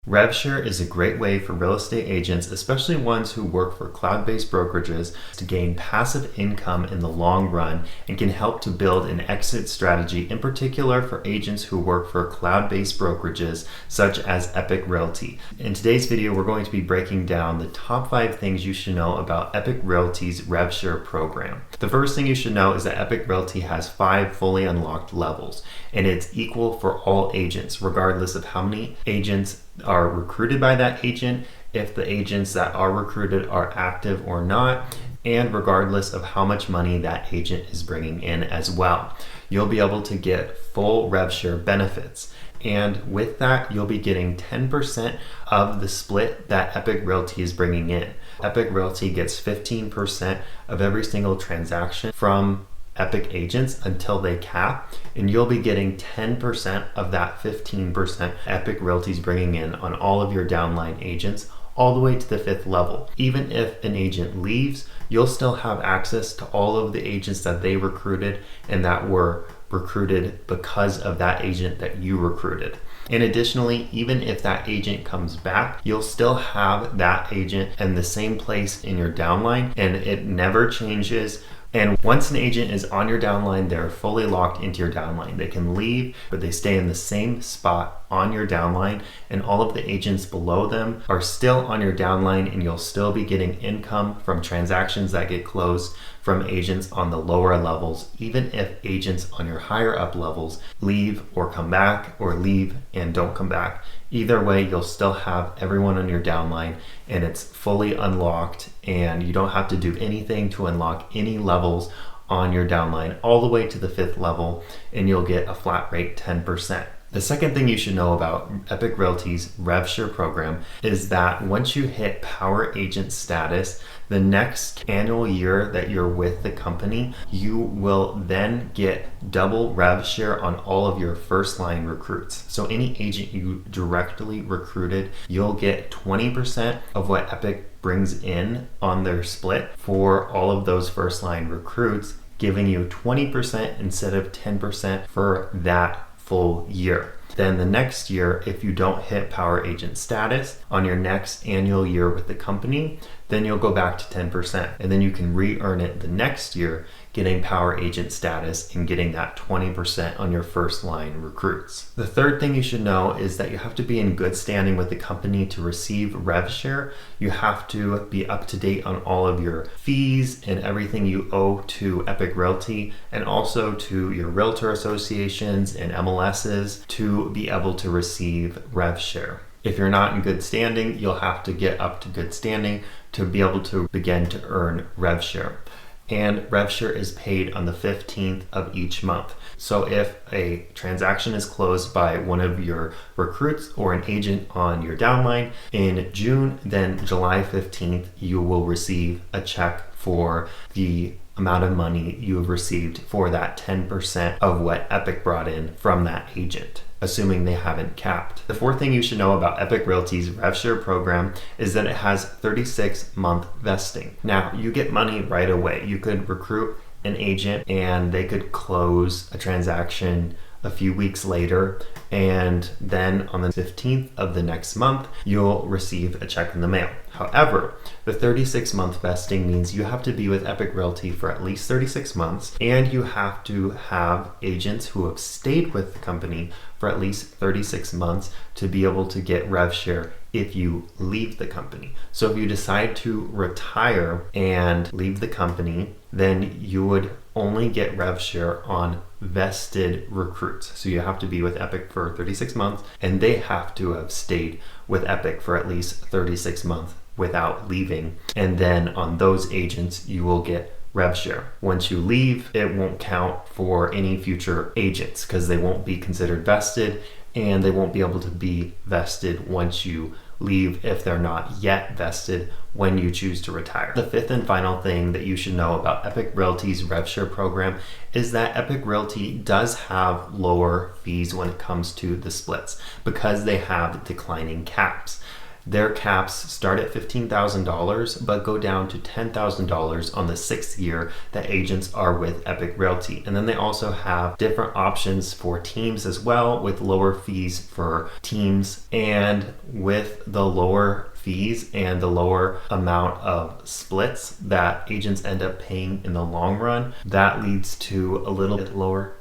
RevShare is a great way for real estate agents, especially ones who work for cloud-based brokerages, to gain passive income in the long run and can help to build an exit strategy, in particular for agents who work for cloud-based brokerages such as Epique Realty. In today's video, we're going to be breaking down the top 5 things you should know about Epique Realty's RevShare program. The first thing you should know is that Epique Realty has 5 fully unlocked levels, and it's equal for all agents, regardless of how many agents are recruited by that agent, if the agents that are recruited are active or not, and regardless of how much money that agent is bringing in as well. You'll be able to get full RevShare benefits. And with that, you'll be getting 10% of the split that Epique Realty is bringing in. Epique Realty gets 15% of every single transaction from Epique agents until they cap, and you'll be getting 10% of that 15% Epique Realty's bringing in on all of your downline agents all the way to the 5th level. Even if an agent leaves, you'll still have access to all of the agents that they recruited and that were recruited because of that agent that you recruited. And additionally, even if that agent comes back, you'll still have that agent in the same place in your downline, and it never changes. And once an agent is on your downline, they're fully locked into your downline. They can leave, but they stay in the same spot on your downline, and all of the agents below them are still on your downline, and you'll still be getting income from transactions that get closed from agents on the lower levels, even if agents on your higher up levels leave or come back, or leave and don't come back. Either way, you'll still have everyone on your downline, and it's fully unlocked, and you don't have to do anything to unlock any levels on your downline all the way to the 5th level, and you'll get a flat rate 10%. The second thing you should know about Epique Realty's RevShare program is that once you hit power agent status, the next annual year that you're with the company, you will then get double RevShare on all of your first line recruits. So any agent you directly recruited, you'll get 20% of what Epique brings in on their split for all of those first line recruits, giving you 20% instead of 10% for that full year. Then the next year, if you don't hit power agent status on your next annual year with the company, then you'll go back to 10%, and then you can re-earn it the next year, getting power agent status and getting that 20% on your first line recruits. The third thing you should know is that you have to be in good standing with the company to receive RevShare. You have to be up to date on all of your fees and everything you owe to Epique Realty, and also to your realtor associations and MLSs to be able to receive RevShare. If you're not in good standing, you'll have to get up to good standing to be able to begin to earn RevShare. And RevShare is paid on the 15th of each month. So if a transaction is closed by one of your recruits or an agent on your downline in June, then July 15th, you will receive a check for the amount of money you have received for that 10% of what Epique brought in from that agent, assuming they haven't capped. The fourth thing you should know about Epique Realty's RevShare program is that it has 36-month vesting. Now, you get money right away. You could recruit an agent and they could close a transaction a few weeks later, and then on the 15th of the next month, you'll receive a check in the mail. However, the 36-month vesting means you have to be with Epique Realty for at least 36 months, and you have to have agents who have stayed with the company for at least 36 months to be able to get RevShare if you leave the company. So if you decide to retire and leave the company, then you would only get RevShare on vested recruits. So you have to be with Epique for 36 months, and they have to have stayed with Epique for at least 36 months without leaving. And then on those agents, you will get RevShare. Once you leave, it won't count for any future agents because they won't be considered vested, and they won't be able to be vested once you leave if they're not yet vested when you choose to retire. The fifth and final thing that you should know about Epique Realty's RevShare program is that Epique Realty does have lower fees when it comes to the splits because they have declining caps. Their caps start at $15,000 but go down to $10,000 on the 6th year that agents are with Epique Realty. And then they also have different options for teams as well, with lower fees for teams. And with the lower fees and the lower amount of splits that agents end up paying in the long run, that leads to a little bit lower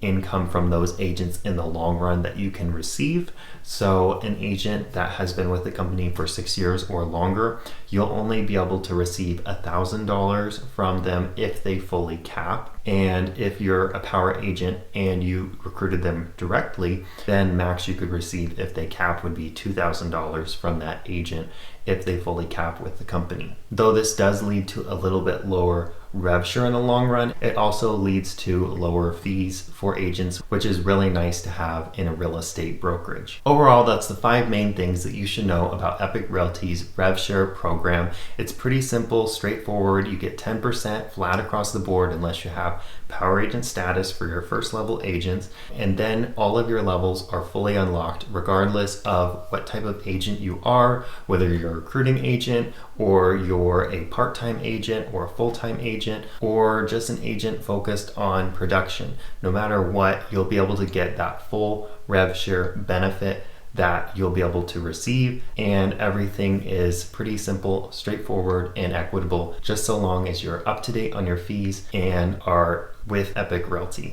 income from those agents in the long run that you can receive. So an agent that has been with the company for 6 years or longer, you'll only be able to receive $1,000 from them if they fully cap. And if you're a power agent and you recruited them directly, then max you could receive if they cap would be $2,000 from that agent if they fully cap with the company. Though this does lead to a little bit lower rev share in the long run, it also leads to lower fees for agents, which is really nice to have in a real estate brokerage. Overall, that's the 5 main things that you should know about Epique Realty's rev share program. It's pretty simple, straightforward. You get 10% flat across the board unless you have power agent status for your first level agents, and then all of your levels are fully unlocked regardless of what type of agent you are, whether you're a recruiting agent or you're a part-time agent or a full-time agent or just an agent focused on production. No matter what, you'll be able to get that full rev share benefit that you'll be able to receive, and everything is pretty simple, straightforward, and equitable, just so long as you're up to date on your fees and are with Epique Realty.